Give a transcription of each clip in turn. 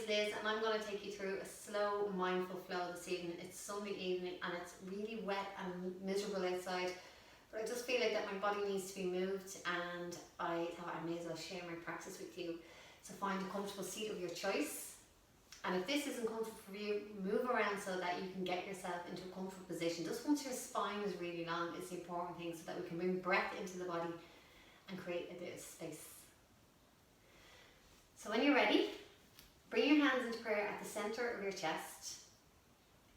is Liz, and I'm going to take you through a slow, mindful flow this evening. It's Sunday evening and it's really wet and miserable outside, but I just feel like that my body needs to be moved, and I thought I may as well share my practice with you. So find a comfortable seat of your choice, and if this isn't comfortable for you, move around so that you can get yourself into a comfortable position. Just once your spine is really long is the important thing, so that we can bring breath into the body and create a bit of space. So when you're ready, bring your hands into prayer at the center of your chest.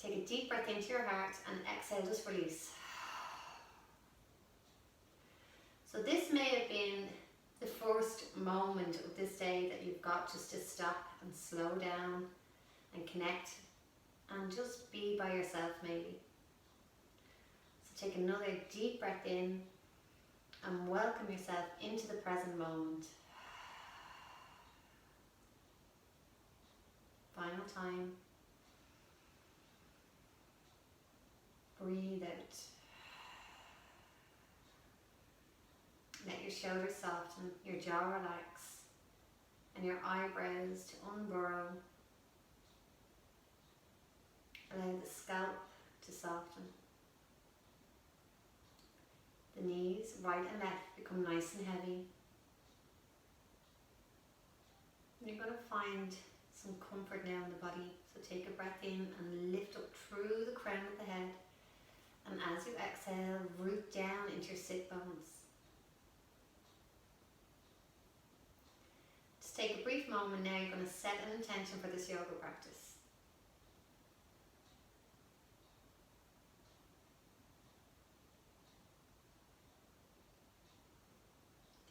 Take a deep breath into your heart and exhale, just release. So this may have been the first moment of this day that you've got just to stop and slow down and connect and just be by yourself maybe. So take another deep breath in and welcome yourself into the present moment. Final time. Breathe out. Let your shoulders soften, your jaw relax, and your eyebrows to unburrow. Allow the scalp to soften. The knees, right and left, become nice and heavy. You're going to find some comfort now in the body. So take a breath in and lift up through the crown of the head. And as you exhale, root down into your sit bones. Just take a brief moment now. You're going to set an intention for this yoga practice.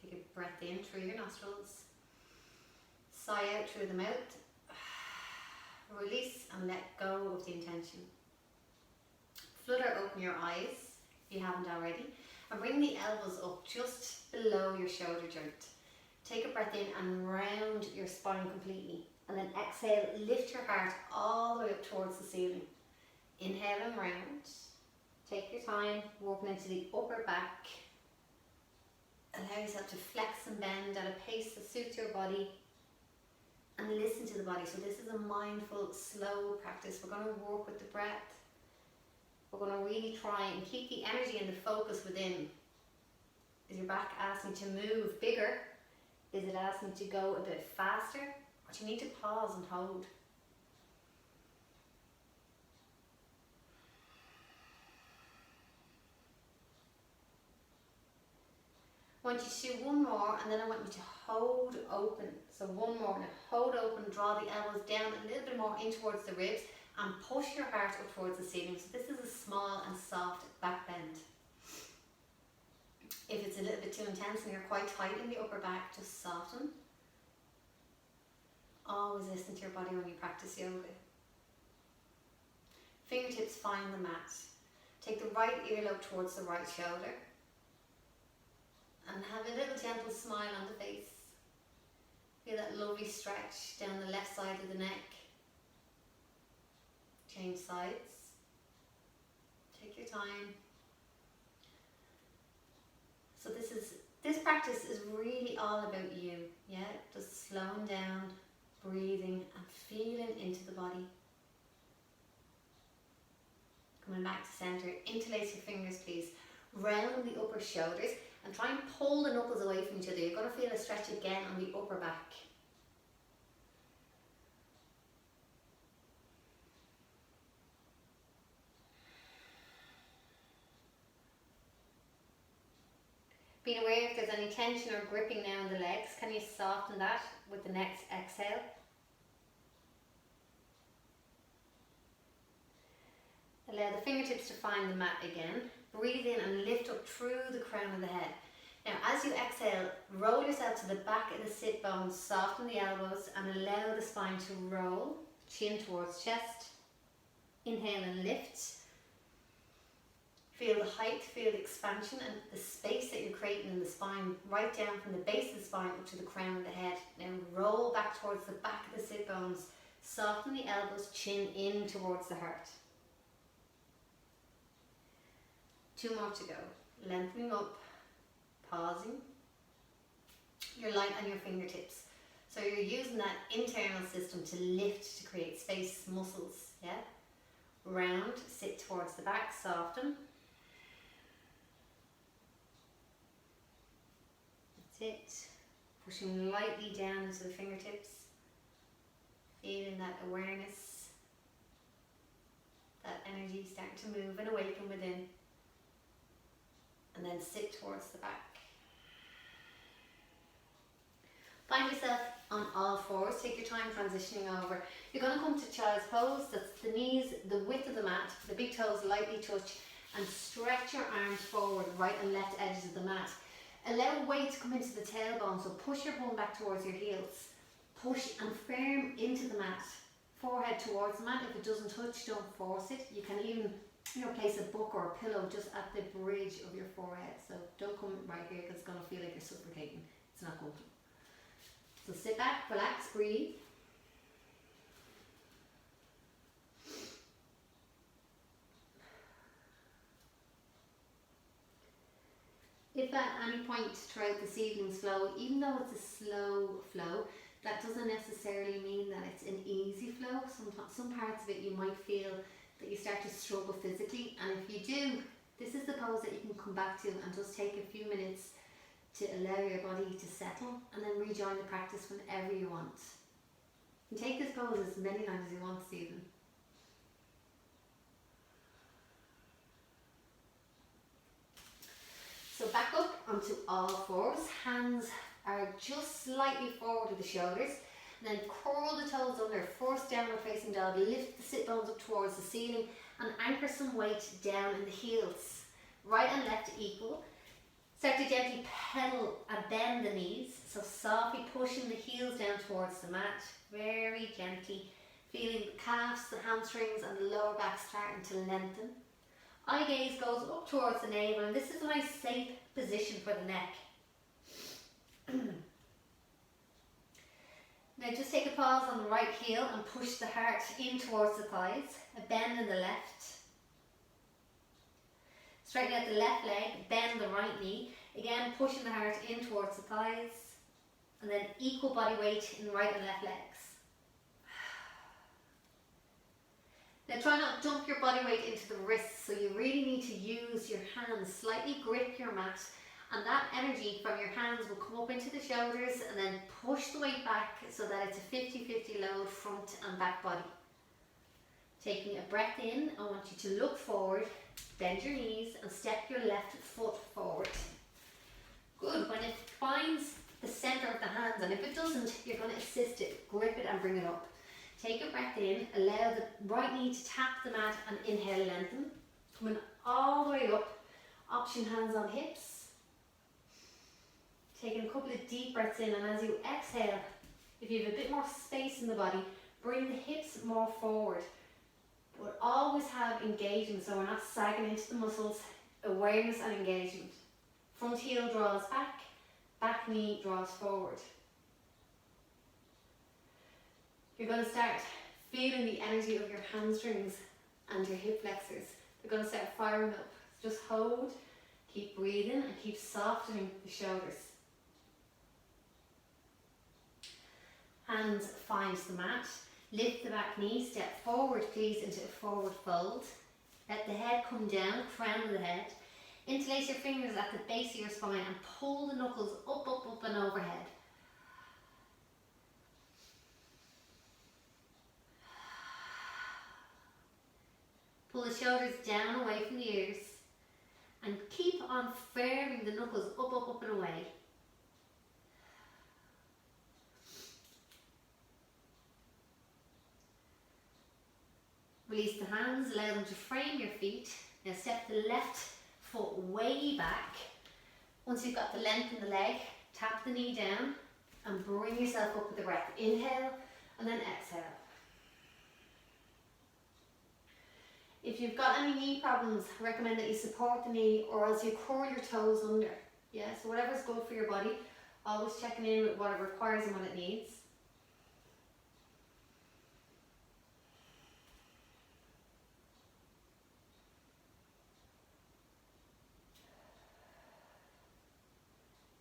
Take a breath in through your nostrils. Sigh out through the mouth. Release and let go of the intention. Flutter open your eyes, if you haven't already, and bring the elbows up just below your shoulder joint. Take a breath in and round your spine completely, and then exhale, lift your heart all the way up towards the ceiling. Inhale and round. Take your time, walking into the upper back. Allow yourself to flex and bend at a pace that suits your body. And listen to the body. So this is a mindful, slow practice. We're going to work with the breath. We're going to really try and keep the energy and the focus within. Is your back asking to move bigger? Is it asking to go a bit faster? Or do you need to pause and hold? I want you to do one more, and then I want you to hold open. So one more, now hold open, draw the elbows down a little bit more in towards the ribs, and push your heart up towards the ceiling. So this is a small and soft back bend. If it's a little bit too intense and you're quite tight in the upper back, just soften. Always listen to your body when you practice yoga. Fingertips find the mat. Take the right earlobe towards the right shoulder. And have a little gentle smile on the face. Feel that lovely stretch down the left side of the neck. Change sides. Take your time. So this practice is really all about you. Yeah, just slowing down, breathing and feeling into the body. Coming back to center. Interlace your fingers, please. Round the upper shoulders. And try and pull the knuckles away from each other. You're going to feel a stretch again on the upper back. Being aware if there's any tension or gripping now in the legs, can you soften that with the next exhale? Allow the fingertips to find the mat again. Breathe in and lift up through the crown of the head. Now as you exhale, roll yourself to the back of the sit bones, soften the elbows and allow the spine to roll, chin towards chest. Inhale and lift. Feel the height, feel the expansion and the space that you're creating in the spine, right down from the base of the spine up to the crown of the head. Now roll back towards the back of the sit bones, soften the elbows, chin in towards the heart. 2 more to go. Lengthening up, pausing. You're light on your fingertips. So So you're using that internal system to lift, to create space, muscles, yeah? Round, sit towards the back, soften. That's it. Pushing lightly down into the fingertips. Feeling that awareness, that energy starting to move and awaken within. And then sit towards the back. Find yourself on all fours. Take your time transitioning over. You're going to come to child's pose. That's the knees, the width of the mat, the big toes lightly touch, and stretch your arms forward, right and left edges of the mat. Allow weight to come into the tailbone, so push your bum back towards your heels. Push and firm into the mat. Forehead towards the mat. If it doesn't touch, don't force it. You can even place a book or a pillow just at the bridge of your forehead. So don't come right here because it's going to feel like you're suffocating. It's not comfortable. So sit back, relax, breathe. If at any point throughout this evening's flow, even though it's a slow flow, that doesn't necessarily mean that it's an easy flow. Some parts of it you might feel that you start to struggle physically, and if you do, this is the pose that you can come back to and just take a few minutes to allow your body to settle, and then rejoin the practice whenever you want. You can take this pose as many times as you want this evening. So back up onto all fours. Hands are just slightly forward of the shoulders. And then curl the toes under, force downward facing dog, lift the sit bones up towards the ceiling and anchor some weight down in the heels. Right and left equal. Start to gently pedal and bend the knees, so softly pushing the heels down towards the mat, very gently, feeling the calves, the hamstrings and the lower back starting to lengthen. Eye gaze goes up towards the navel, and this is a nice safe position for the neck. Now just take a pause on the right heel and push the heart in towards the thighs, a bend in the left. Straighten out the left leg, bend the right knee, again pushing the heart in towards the thighs, and then equal body weight in the right and left legs. Now try not to dump your body weight into the wrists, so you really need to use your hands, slightly grip your mat, and that energy from your hands will come up into the shoulders and then push the weight back so that it's a 50-50 load front and back body. Taking a breath in, I want you to look forward, bend your knees and step your left foot forward. Good. When it finds the centre of the hands, and if it doesn't, you're going to assist it, grip it and bring it up. Take a breath in, allow the right knee to tap the mat and inhale, lengthen. Coming all the way up, option hands on hips. Taking a couple of deep breaths in, and as you exhale, if you have a bit more space in the body, bring the hips more forward. But always have engagement, so we're not sagging into the muscles. Awareness and engagement. Front heel draws back, back knee draws forward. You're going to start feeling the energy of your hamstrings and your hip flexors. They're going to start firing up. Just hold, keep breathing and keep softening the shoulders. Hands find the mat. Lift the back knee, step forward please into a forward fold. Let the head come down, crown of the head. Interlace your fingers at the base of your spine and pull the knuckles up, up, up and overhead. Pull the shoulders down away from the ears and keep on firming the knuckles up, up, up and away. Release the hands, allow them to frame your feet. Now step the left foot way back. Once you've got the length in the leg, tap the knee down and bring yourself up with the breath. Inhale and then exhale. If you've got any knee problems, I recommend that you support the knee or else you curl your toes under. Yeah, so whatever's good for your body, always checking in with what it requires and what it needs.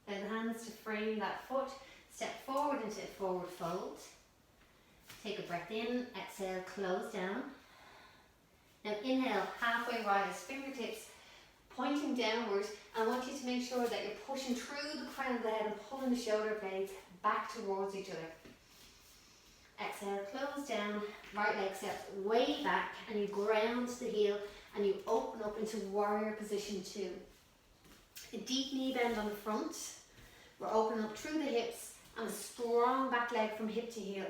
Now the hands to frame that foot, step forward into a forward fold. Take a breath in, exhale, close down. Now inhale, halfway rise, fingertips pointing downward. I want you to make sure that you're pushing through the crown of the head and pulling the shoulder blades back towards each other. Exhale, close down, right leg steps way back and you ground the heel and you open up into warrior position 2. A deep knee bend on the front. We're opening up through the hips and a strong back leg from hip to heel.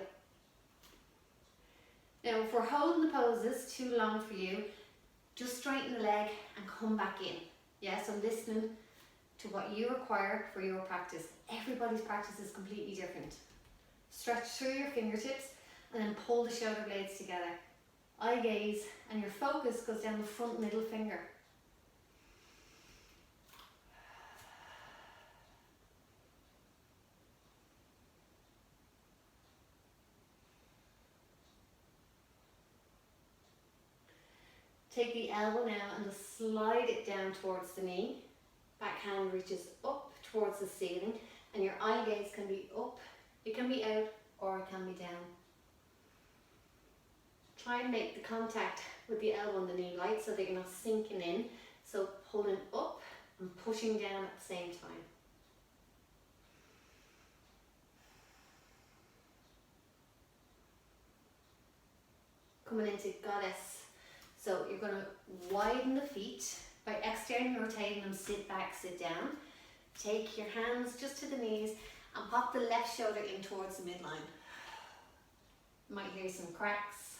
Now if we're holding the poses too long for you, just straighten the leg and come back in. Yeah, so listening to what you require for your practice. Everybody's practice is completely different. Stretch through your fingertips and then pull the shoulder blades together. Eye gaze and your focus goes down the front middle finger. Take the elbow now and just slide it down towards the knee. Back hand reaches up towards the ceiling and your eye gaze can be up, it can be out or it can be down. Try and make the contact with the elbow and the knee light so that you're not sinking in. So pulling up and pushing down at the same time. Coming into goddess. So you're going to widen the feet by externally rotating them, sit back, sit down. Take your hands just to the knees and pop the left shoulder in towards the midline. You might hear some cracks.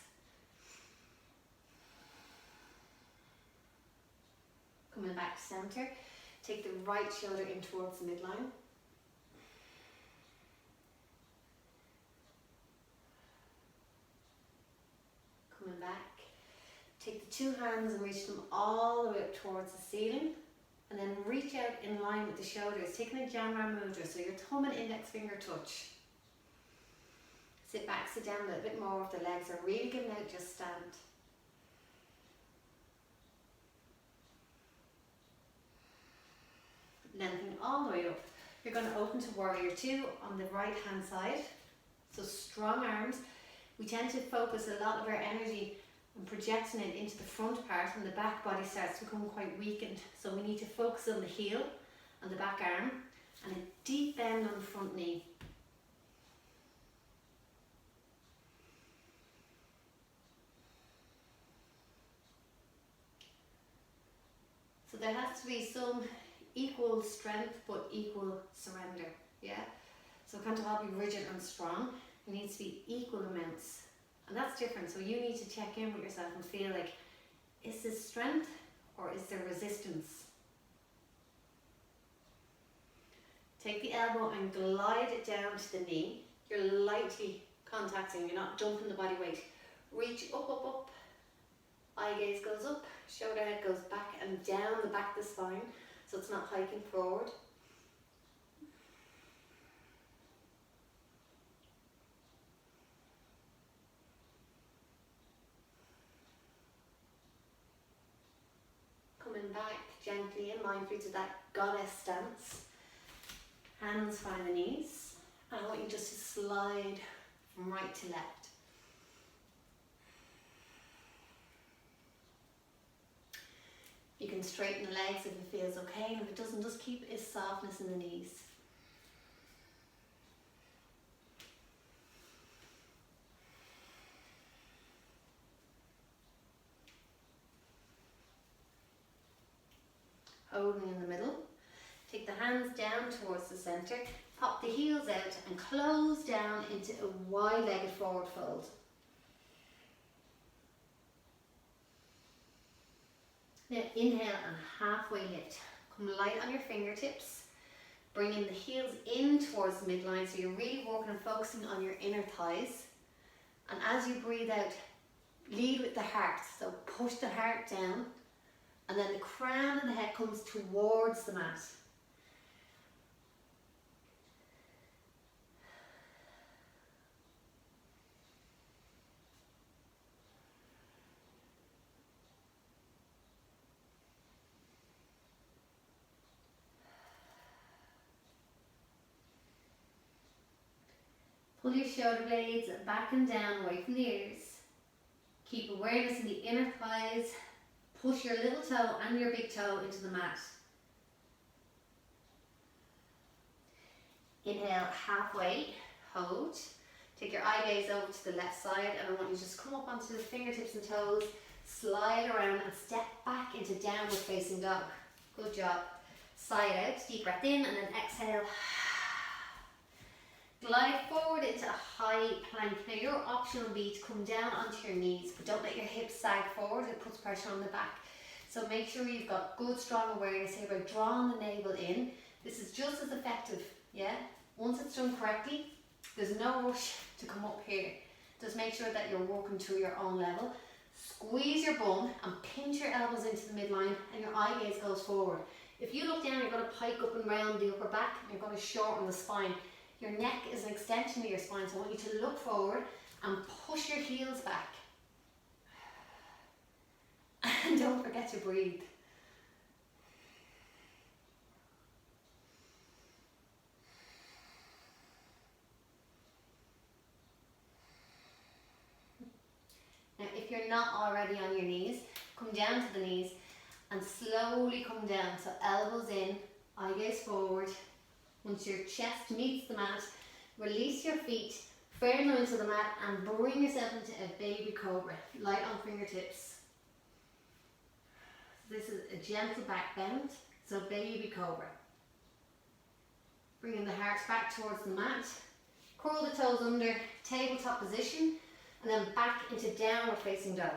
Coming back to center. Take the right shoulder in towards the midline. Coming back. Take the two hands and reach them all the way up towards the ceiling. And then reach out in line with the shoulders, taking a Jamra mudra, so your thumb and index finger touch. Sit back, sit down a little bit more if the legs are really giving out, just stand. Lengthening all the way up. You're going to open to warrior 2 on the right hand side. So strong arms. We tend to focus a lot of our energy and projecting it into the front part and the back body starts to become quite weakened. So we need to focus on the heel and the back arm and a deep bend on the front knee. So there has to be some equal strength but equal surrender. Yeah. So it can't all be rigid and strong. It needs to be equal amounts. And that's different, so you need to check in with yourself and feel like, is this strength or is there resistance? Take the elbow and glide it down to the knee. You're lightly contacting, you're not dumping the body weight. Reach up, up, up. Eye gaze goes up, shoulder head goes back and down the back of the spine, so it's not hiking forward. Coming back gently and mindfully to that goddess stance. Hands find the knees. And I want you just to slide from right to left. You can straighten the legs if it feels okay, and if it doesn't, just keep a softness in the knees. Holding in the middle. Take the hands down towards the center. Pop the heels out and close down into a wide-legged forward fold. Now inhale and halfway lift. Come light on your fingertips. Bringing the heels in towards the midline, so you're really working and focusing on your inner thighs. And as you breathe out, lead with the heart. So push the heart down. And then the crown of the head comes towards the mat. Pull your shoulder blades back and down away from the ears. Keep awareness in the inner thighs. Push your little toe and your big toe into the mat. Inhale halfway, hold. Take your eye gaze over to the left side, and I want you to just come up onto the fingertips and toes, slide around and step back into downward facing dog. Good job. Side out, deep breath in, and then exhale. Glide forward into a high plank. Now your option will be to come down onto your knees, but don't let your hips sag forward, it puts pressure on the back. So make sure you've got good strong awareness here by drawing the navel in. This is just as effective, yeah? Once it's done correctly, there's no rush to come up here. Just make sure that you're working to your own level. Squeeze your bum and pinch your elbows into the midline, and your eye gaze goes forward. If you look down, you're going to pike up and round the upper back, and you're going to shorten the spine. Your neck is an extension of your spine, so I want you to look forward and push your heels back. And don't forget to breathe. Now, if you're not already on your knees, come down to the knees and slowly come down. So elbows in, eye gaze forward. Once your chest meets the mat, release your feet, firm them into the mat, and bring yourself into a baby cobra, light on fingertips. So this is a gentle back bend, so baby cobra. Bringing the heart back towards the mat, curl the toes under, tabletop position, and then back into downward facing dog.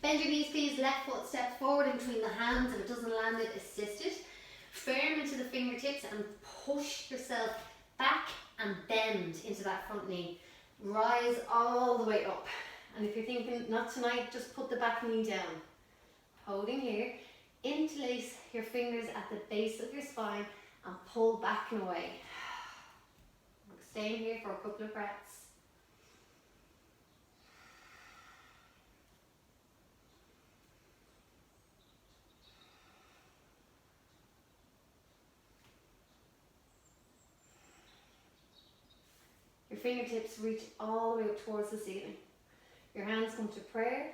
Bend your knees please, left foot steps forward in between the hands. If it doesn't land it, assist it. Firm into the fingertips and push yourself back and bend into that front knee. Rise all the way up. And if you're thinking, not tonight, just put the back knee down. Holding here, interlace your fingers at the base of your spine and pull back and away. Staying here for a couple of breaths. Your fingertips reach all the way up towards the ceiling. Your hands come to prayer,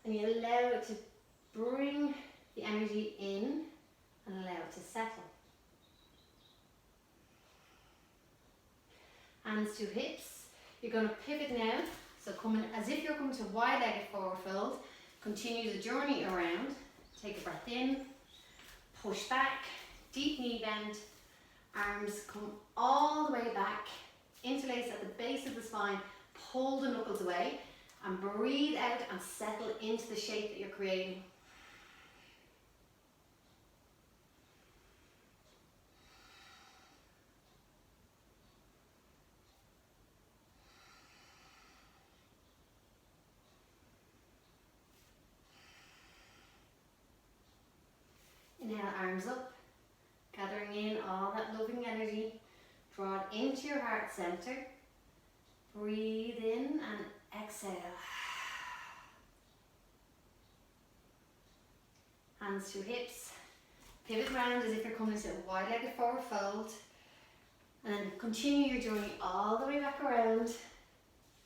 and you allow it to bring the energy in and allow it to settle. Hands to hips. You're going to pivot now. So coming as if you're coming to wide-legged forward fold. Continue the journey around. Take a breath in. Push back. Deep knee bend. Arms come all the way back. Interlace at the base of the spine. Pull the knuckles away. And breathe out and settle into the shape that you're creating. Inhale, arms up, gathering in all that loving energy. Draw it into your heart center. Breathe in and exhale. Hands to hips. Pivot round as if you're coming into a wide-legged forward fold. And then continue your journey all the way back around.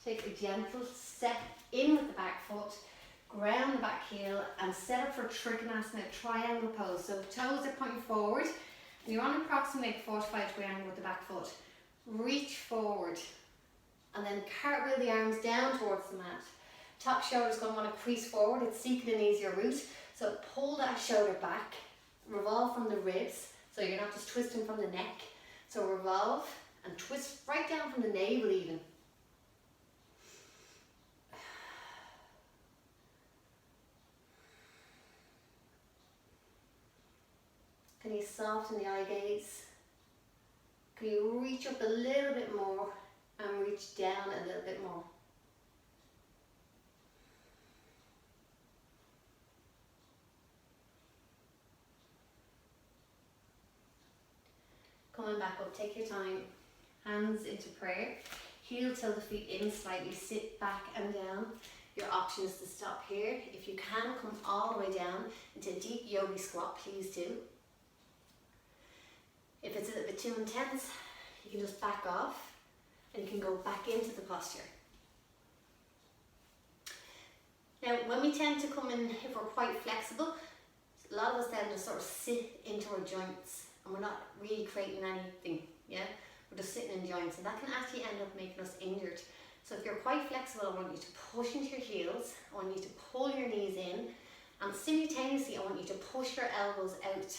Take a gentle step in with the back foot. Ground the back heel and set up for Trikonasana, triangle pose. So toes are pointing forward and you're on approximately 45 degree angle with the back foot. Reach forward and then cartwheel the arms down towards the mat. Top shoulder is going to want to crease forward. It's seeking an easier route. So pull that shoulder back, revolve from the ribs. So you're not just twisting from the neck. So revolve and twist right down from the navel even. Can you soften the eye gaze? Can you reach up a little bit more and reach down a little bit more? Coming back up, take your time. Hands into prayer. Heel till the feet in slightly, sit back and down. Your option is to stop here. If you can, come all the way down into a deep yogi squat, please do. too intense, you can just back off and you can go back into the posture. Now, when we tend to come in, if we're quite flexible, a lot of us tend to sort of sit into our joints and we're not really creating anything, yeah? We're just sitting in joints, and that can actually end up making us injured. So if you're quite flexible, I want you to push into your heels, I want you to pull your knees in, and simultaneously I want you to push your elbows out.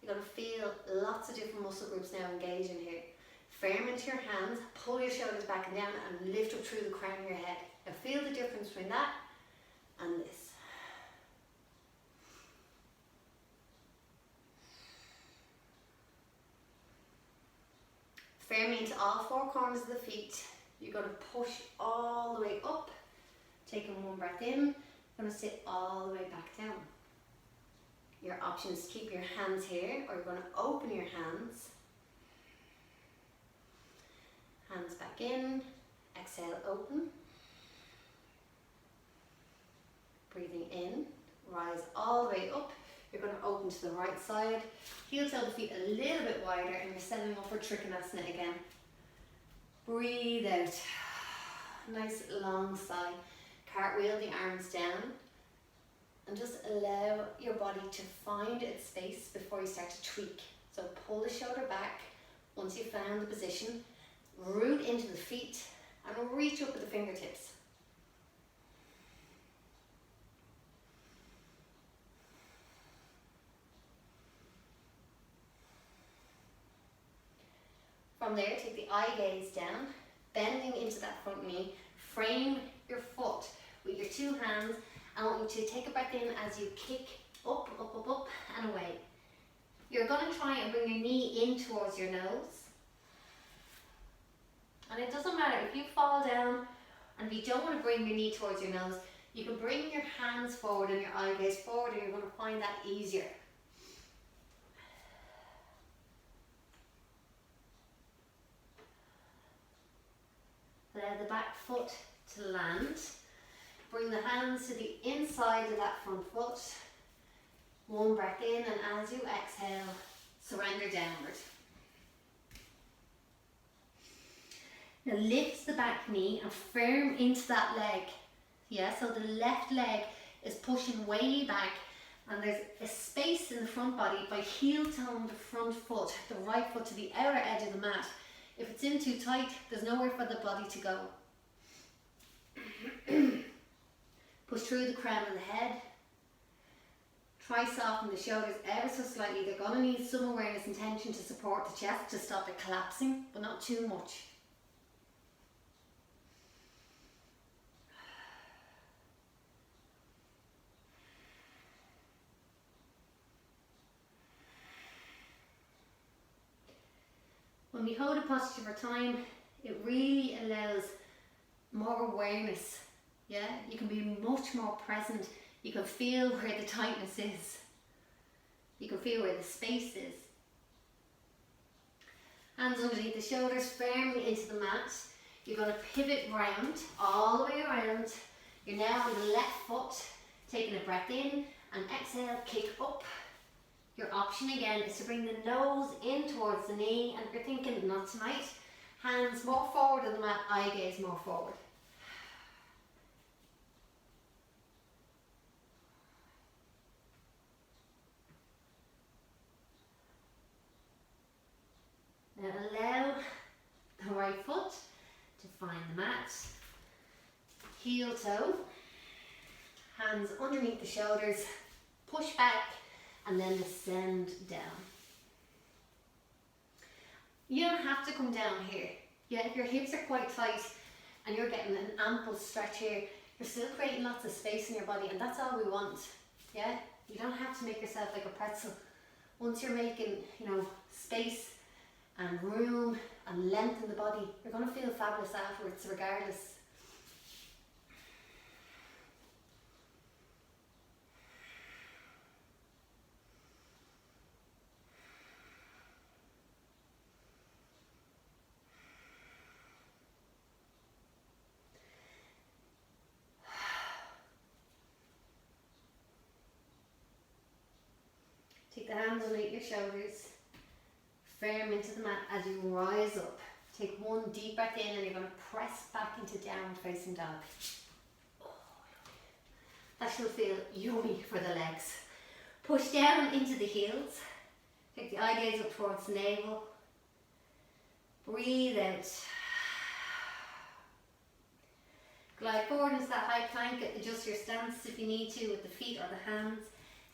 You're going to feel lots of different muscle groups now engaging here. Firm into your hands, pull your shoulders back and down, and lift up through the crown of your head. Now feel the difference between that and this. Firmly into all four corners of the feet. You're going to push all the way up. Taking one breath in. You're going to sit all the way back down. Your option is to keep your hands here, or you're going to open your hands. Hands back in. Exhale, open. Breathing in. Rise all the way up. You're going to open to the right side. Heel toe the feet a little bit wider, and you're settling up for Trikonasana again. Breathe out. Nice long sigh. Cartwheel the arms down. And just allow your body to find its space before you start to tweak. So pull the shoulder back. Once you've found the position, root into the feet and reach up with the fingertips. From there, take the eye gaze down, bending into that front knee. Frame your foot with your two hands. I want you to take a breath in as you kick up, up, up, up, and away. You're going to try and bring your knee in towards your nose. And it doesn't matter if you fall down and if you don't want to bring your knee towards your nose, you can bring your hands forward and your eye gaze forward, and you're going to find that easier. Allow the back foot to land. Bring the hands to the inside of that front foot. One breath in, and as you exhale, surrender downward. Now lift the back knee and firm into that leg. Yeah, so the left leg is pushing way back, and there's a space in the front body by heel toeing the front foot, the right foot to the outer edge of the mat. If it's in too tight, there's nowhere for the body to go. Push through the crown of the head. Try soften the shoulders ever so slightly. They're going to need some awareness and tension to support the chest to stop it collapsing, but not too much. When we hold a posture for time, it really allows more awareness. Yeah, you can be much more present. You can feel where the tightness is. You can feel where the space is. Hands underneath the shoulders, firmly into the mat. You're going to pivot round, all the way around. You're now on the left foot, taking a breath in, and exhale, kick up. Your option again is to bring the nose in towards the knee, and if you're thinking, not tonight, hands more forward on the mat, eye gaze more forward. Now allow the right foot to find the mat. Heel toe, hands underneath the shoulders, push back and then descend down. You don't have to come down here. Yeah, if your hips are quite tight and you're getting an ample stretch here, you're still creating lots of space in your body, and that's all we want. Yeah, you don't have to make yourself like a pretzel. Once you're making, space and room and length in the body, you're going to feel fabulous afterwards regardless. Take the hands underneath your shoulders. firm into the mat as you rise up. Take one deep breath in and you're going to press back into downward facing dog. Oh, that should feel yummy for the legs. Push down into the heels. Take the eye gaze up towards the navel. Breathe out. Glide forward into that high plank. Adjust your stance if you need to with the feet or the hands,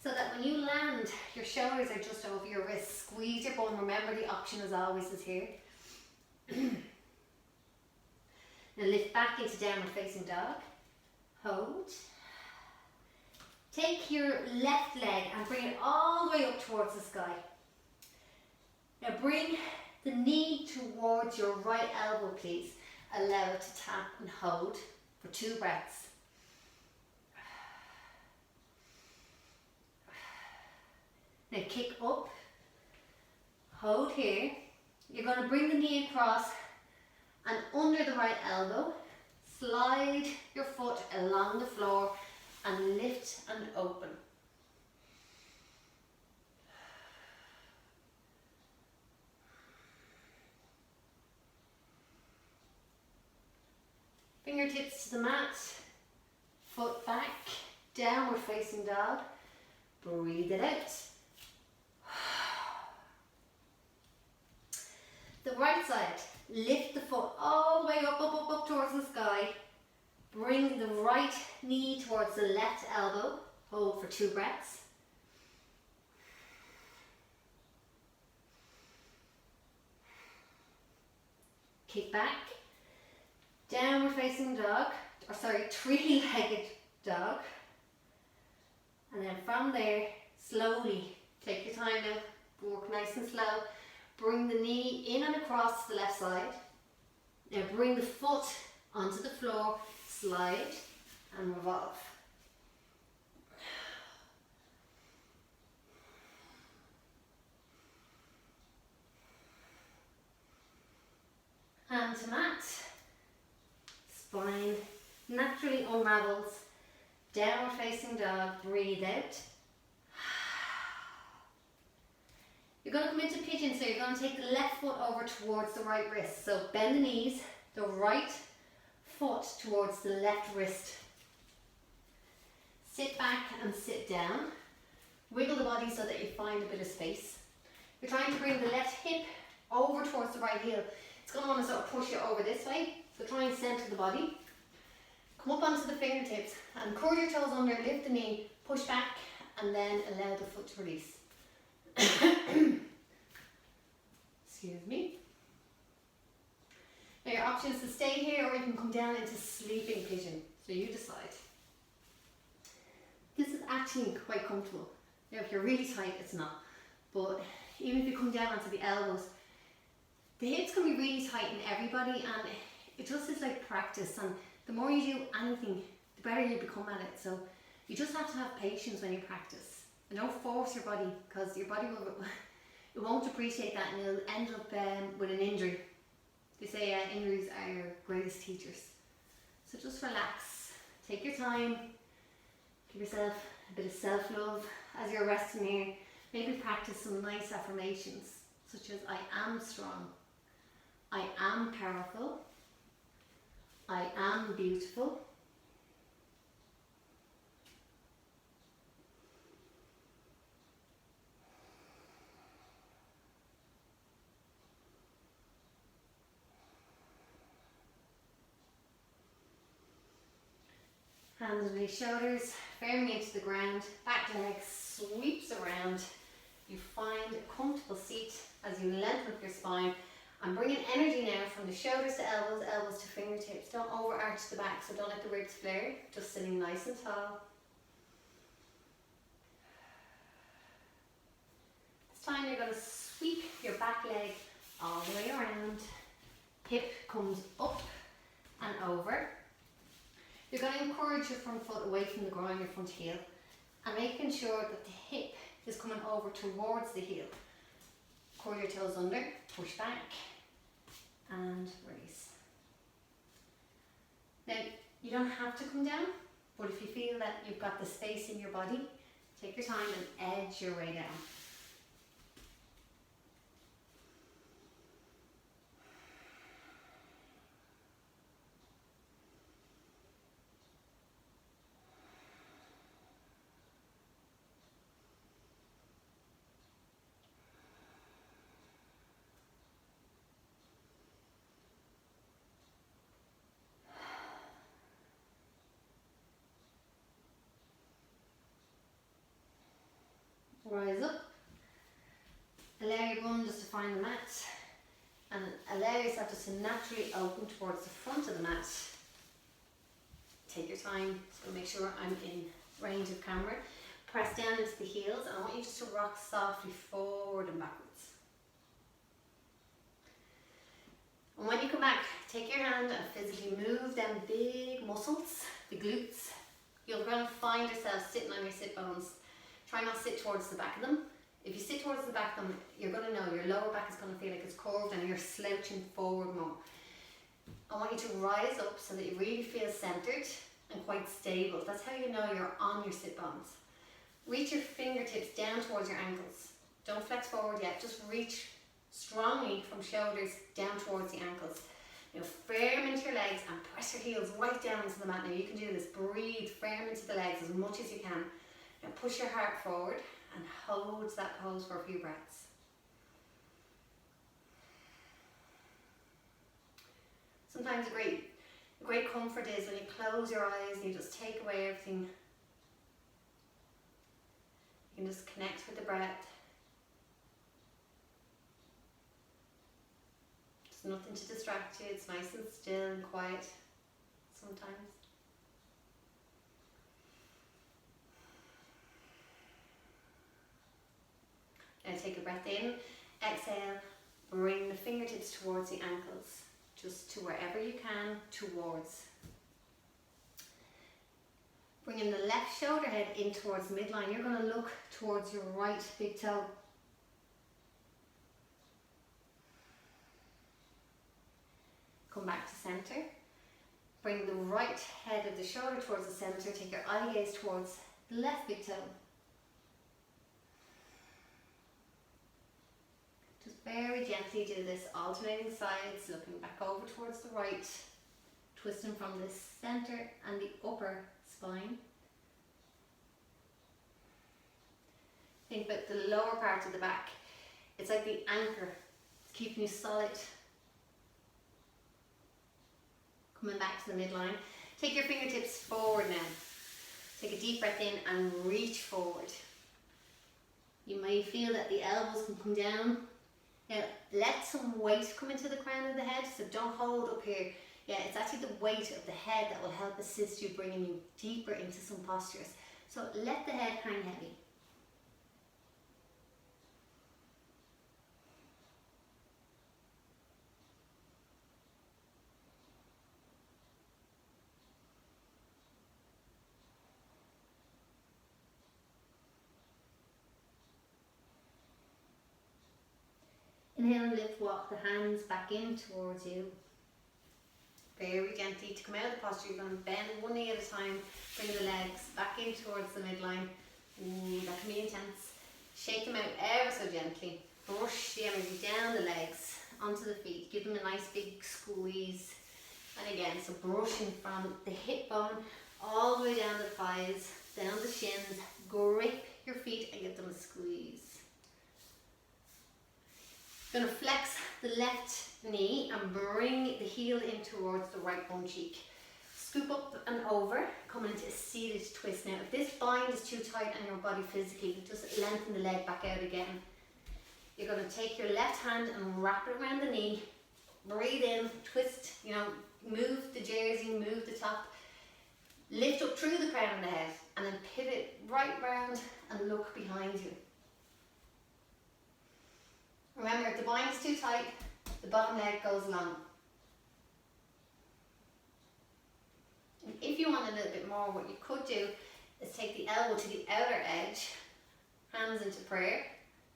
so that when you land, your shoulders are just over your wrists. Squeeze your bum. Remember, the option as always is here. Now lift back into downward facing dog. Hold. Take your left leg and bring it all the way up towards the sky. Now bring the knee towards your right elbow, please. Allow it to tap and hold for 2 breaths. Now kick up, hold here. You're going to bring the knee across and under the right elbow. Slide your foot along the floor and lift and open. Fingertips to the mat, foot back, downward facing dog. Breathe it out. The right side, lift the foot all the way up towards the sky. Bring the right knee towards the left elbow. Hold for 2 breaths. Kick back. Downward facing dog, or sorry, 3-legged dog. And then from there, slowly, take your time now, walk nice and slow. Bring the knee in and across the left side. Now bring the foot onto the floor, slide and revolve. Hand to mat. Spine naturally unravels. Downward facing dog, breathe out. You're going to come into pigeon, so you're going to take the left foot over towards the right wrist. So bend the knees, the right foot towards the left wrist. Sit back and sit down. Wiggle the body so that you find a bit of space. You're trying to bring the left hip over towards the right heel. It's going to want to sort of push you over this way. So try and centre the body. Come up onto the fingertips and curl your toes under, lift the knee, push back and then allow the foot to release. Excuse me. Now your option is to stay here or you can come down into sleeping pigeon. So you decide. This is actually quite comfortable. Now if you're really tight, it's not. But even if you come down onto the elbows, the hips can be really tight in everybody and it just is like practice, and the more you do anything, the better you become at it. So you just have to have patience when you practice. And don't force your body, because your body it won't appreciate that and it'll end up with an injury. They say injuries are your greatest teachers. So just relax, take your time, give yourself a bit of self-love as you're resting here. Maybe practice some nice affirmations, such as I am strong, I am powerful, I am beautiful. Hands on your shoulders, firmly into the ground, back leg sweeps around. You find a comfortable seat as you lengthen up your spine and bring in energy now from the shoulders to elbows, elbows to fingertips. Don't overarch the back, so don't let the ribs flare, just sitting nice and tall. This time you're going to sweep your back leg all the way around. Hip comes up and over. You're going to encourage your front foot away from the ground, your front heel, and making sure that the hip is coming over towards the heel. Curl your toes under, push back, and release. Now, you don't have to come down, but if you feel that you've got the space in your body, take your time and edge your way down. Allow your bum just to find the mat and allow yourself just to naturally open towards the front of the mat. Take your time, so make sure I'm in range of camera. Press down into the heels and I want you just to rock softly forward and backwards. And when you come back, take your hand and physically move them big muscles, the glutes. You're going to find yourself sitting on your sit bones. Try not to sit towards the back of them. If you sit towards the back of them, you're going to know your lower back is going to feel like it's curved and you're slouching forward more. I want you to rise up so that you really feel centered and quite stable. That's how you know you're on your sit bones. Reach your fingertips down towards your ankles. Don't flex forward yet, just reach strongly from shoulders down towards the ankles. Now firm into your legs and press your heels right down into the mat. Now you can do this, breathe firm into the legs as much as you can. Now push your heart forward and hold that pose for a few breaths. Sometimes a great comfort is when you close your eyes and you just take away everything. You can just connect with the breath. There's nothing to distract you, it's nice and still and quiet sometimes. Now take a breath in, exhale, bring the fingertips towards the ankles, just to wherever you can, towards. Bringing the left shoulder head in towards the midline, you're going to look towards your right big toe. Come back to center. Bring the right head of the shoulder towards the center, take your eye gaze towards the left big toe. Just very gently do this, alternating sides, looking back over towards the right, twisting from the center and the upper spine. Think about the lower part of the back. It's like the anchor, it's keeping you solid. Coming back to the midline. Take your fingertips forward now. Take a deep breath in and reach forward. You may feel that the elbows can come down. Now let some weight come into the crown of the head, so don't hold up here. Yeah, it's actually the weight of the head that will help assist you, bringing you deeper into some postures. So let the head hang heavy. Inhale and lift, walk the hands back in towards you. Very gently. To come out of the posture, you're going to bend one knee at a time, bring the legs back in towards the midline. Ooh, that can be intense. Shake them out ever so gently. Brush the energy down the legs, onto the feet. Give them a nice big squeeze. And again, so brushing from the hip bone all the way down the thighs, down the shins. Grip your feet and give them a squeeze. Going to flex the left knee and bring the heel in towards the right bum cheek. Scoop up and over, coming into a seated twist now. If this bind is too tight on your body physically, just lengthen the leg back out again. You're going to take your left hand and wrap it around the knee. Breathe in, twist, move the jersey, move the top. Lift up through the crown of the head and then pivot right round and look behind you. Remember, if the bind is too tight, the bottom leg goes long. And if you want a little bit more, what you could do is take the elbow to the outer edge, hands into prayer,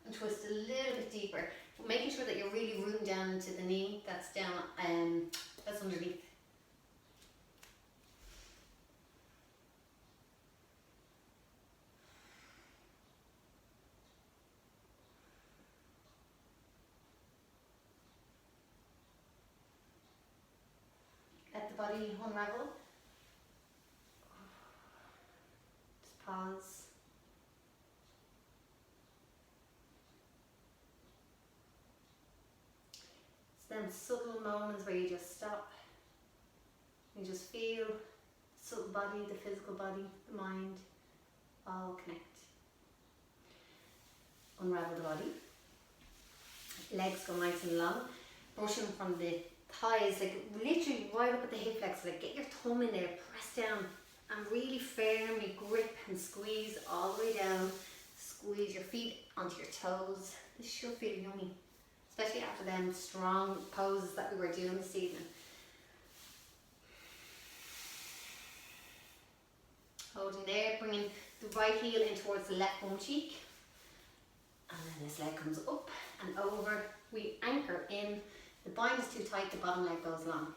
and twist a little bit deeper, but making sure that you're really rooting down into the knee that's down, that's underneath. Let the body unravel. Just pause. It's them subtle moments where you just stop. You just feel the subtle body, the physical body, the mind, all connect. Unravel the body. Legs go nice and long. Brushing from the thighs, like literally right up at the hip flex. Like get your thumb in there, press down, and really firmly grip and squeeze all the way down. Squeeze your feet onto your toes. This should feel yummy, especially after them strong poses that we were doing this evening. Holding there, bringing the right heel in towards the left bum cheek. And then this leg comes up and over. We anchor in. The bind is too tight, the bottom leg goes long.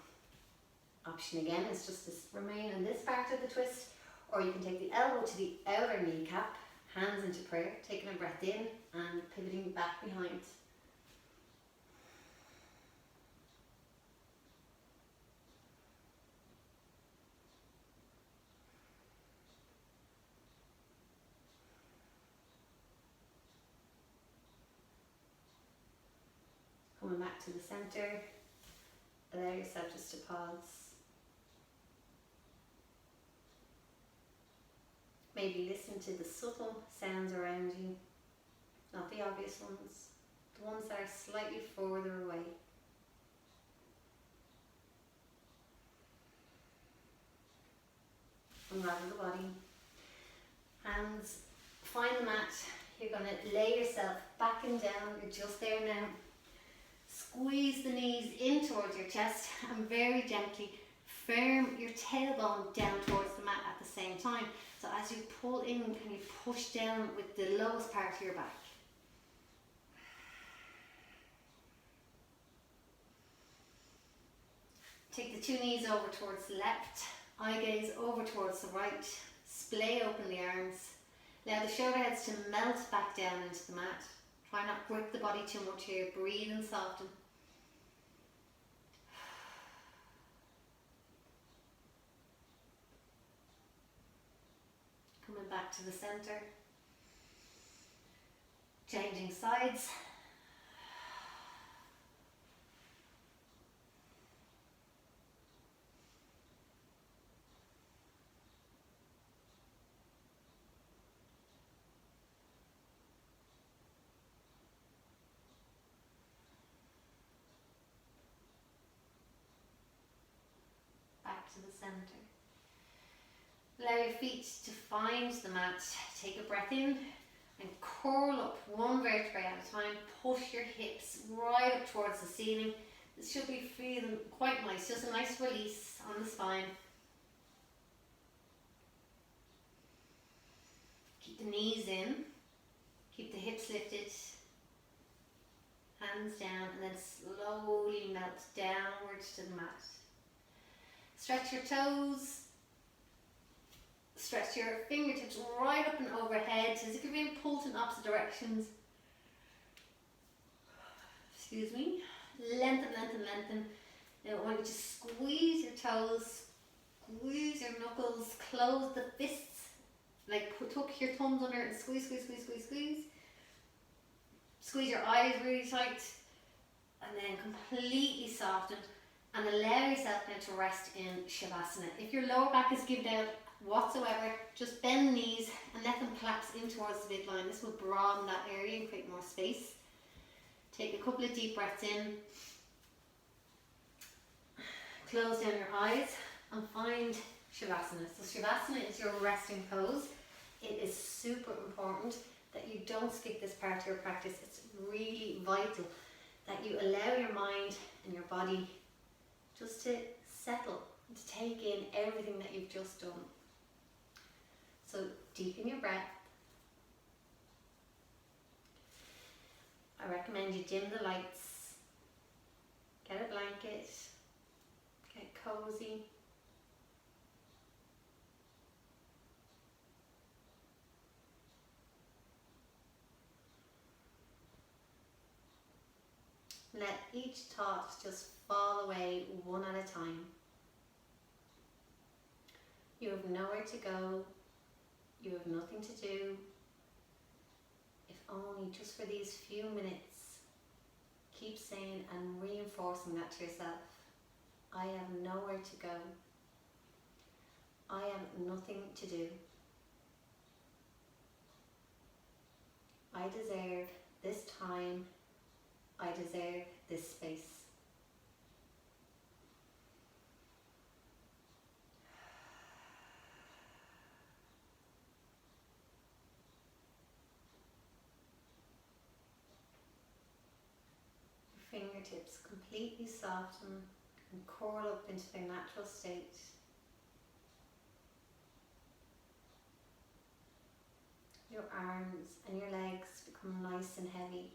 Option again is just to remain in this part of the twist, or you can take the elbow to the outer kneecap, hands into prayer, taking a breath in and pivoting back behind. Coming back to the center, allow yourself just to pause. Maybe listen to the subtle sounds around you, not the obvious ones, the ones that are slightly further away. Unravel the body. Hands, find the mat. You're going to lay yourself back and down. You're just there now. Squeeze the knees in towards your chest and very gently firm your tailbone down towards the mat at the same time. So as you pull in, can you push down with the lowest part of your back? Take the two knees over towards the left, eye gaze over towards the right, splay open the arms. Allow the shoulder heads to melt back down into the mat. Try not to grip the body too much here, breathe and soften. Coming back to the center. Changing sides. Back to the center. Allow your feet to find the mat. Take a breath in and curl up one vertebrae at a time. Push your hips right up towards the ceiling. This should be feeling quite nice. Just a nice release on the spine. Keep the knees in. Keep the hips lifted. Hands down, and then slowly melt downwards to the mat. Stretch your toes. Stretch your fingertips right up and overhead as if you're being pulled in opposite directions. Excuse me. Lengthen, lengthen, lengthen. Now I want you to squeeze your toes, squeeze your knuckles, close the fists. Like tuck your thumbs under and squeeze, squeeze, squeeze, squeeze, squeeze. Squeeze your eyes really tight. And then completely soften. And allow yourself now to rest in Shavasana. If your lower back is given out whatsoever, just bend the knees and let them collapse in towards the midline. This will broaden that area and create more space. Take a couple of deep breaths in. Close down your eyes and find Shavasana. So Shavasana is your resting pose. It is super important that you don't skip this part of your practice. It's really vital that you allow your mind and your body just to settle, to take in everything that you've just done. So deepen your breath. I recommend you dim the lights, get a blanket, get cozy. Let each thought just fall away one at a time. You have nowhere to go. You have nothing to do. If only just for these few minutes, keep saying and reinforcing that to yourself. I have nowhere to go. I have nothing to do. I deserve this time. I deserve this space. Your fingertips completely soften and curl up into their natural state. Your arms and your legs become nice and heavy.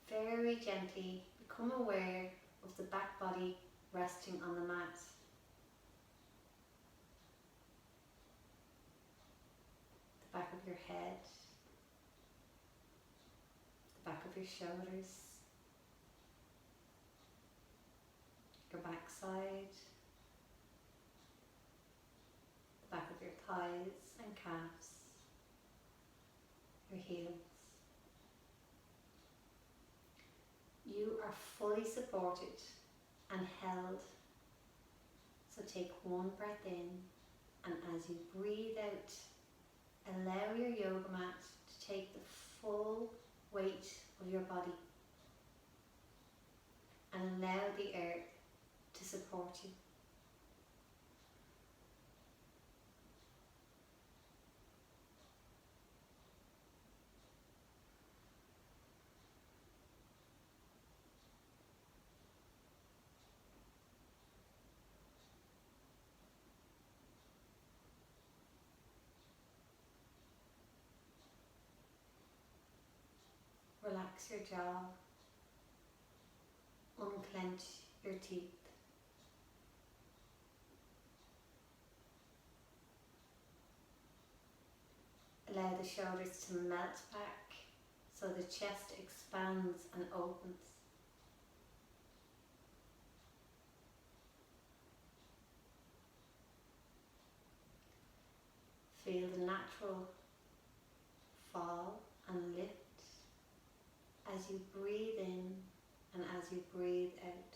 Very gently become aware of the back body resting on the mat. The back of your head, the back of your shoulders, your backside, the back of your thighs and calves, your heels. You are fully supported and held. So take one breath in, and as you breathe out, allow your yoga mat to take the full weight of your body and allow the earth to support you. Relax your jaw, unclench your teeth. Allow the shoulders to melt back so the chest expands and opens. Feel the natural fall and lift as you breathe in and as you breathe out.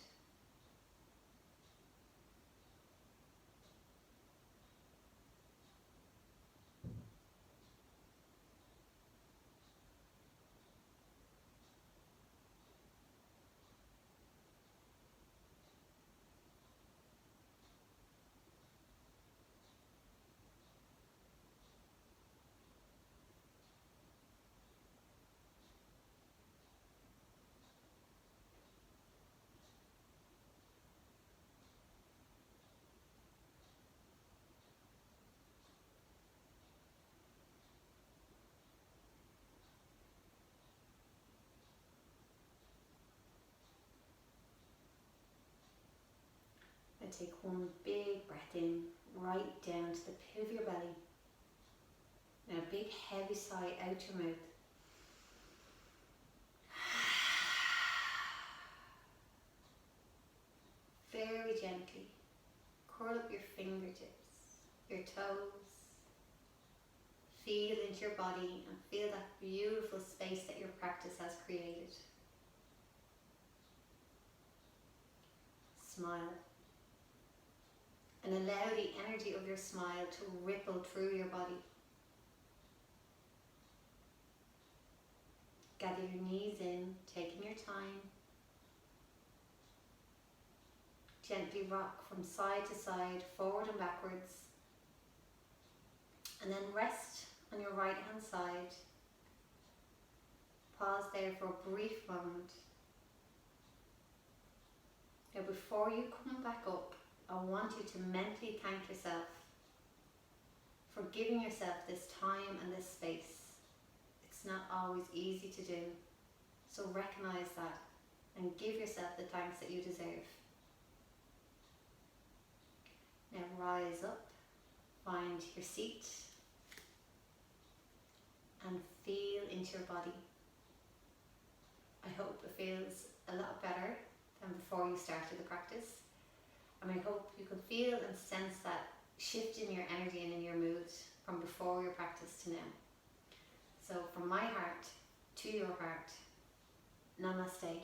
And take one big breath in, right down to the pit of your belly. Now a big heavy sigh out your mouth. Very gently curl up your fingertips, your toes. Feel into your body and feel that beautiful space that your practice has created. Smile. And allow the energy of your smile to ripple through your body. Gather your knees in, taking your time. Gently rock from side to side, forward and backwards. And then rest on your right hand side. Pause there for a brief moment. Now before you come back up, I want you to mentally thank yourself for giving yourself this time and this space. It's not always easy to do, so recognize that and give yourself the thanks that you deserve. Now rise up, find your seat and feel into your body. I hope it feels a lot better than before you started the practice. And I hope you can feel and sense that shift in your energy and in your mood from before your practice to now. So from my heart to your heart, namaste.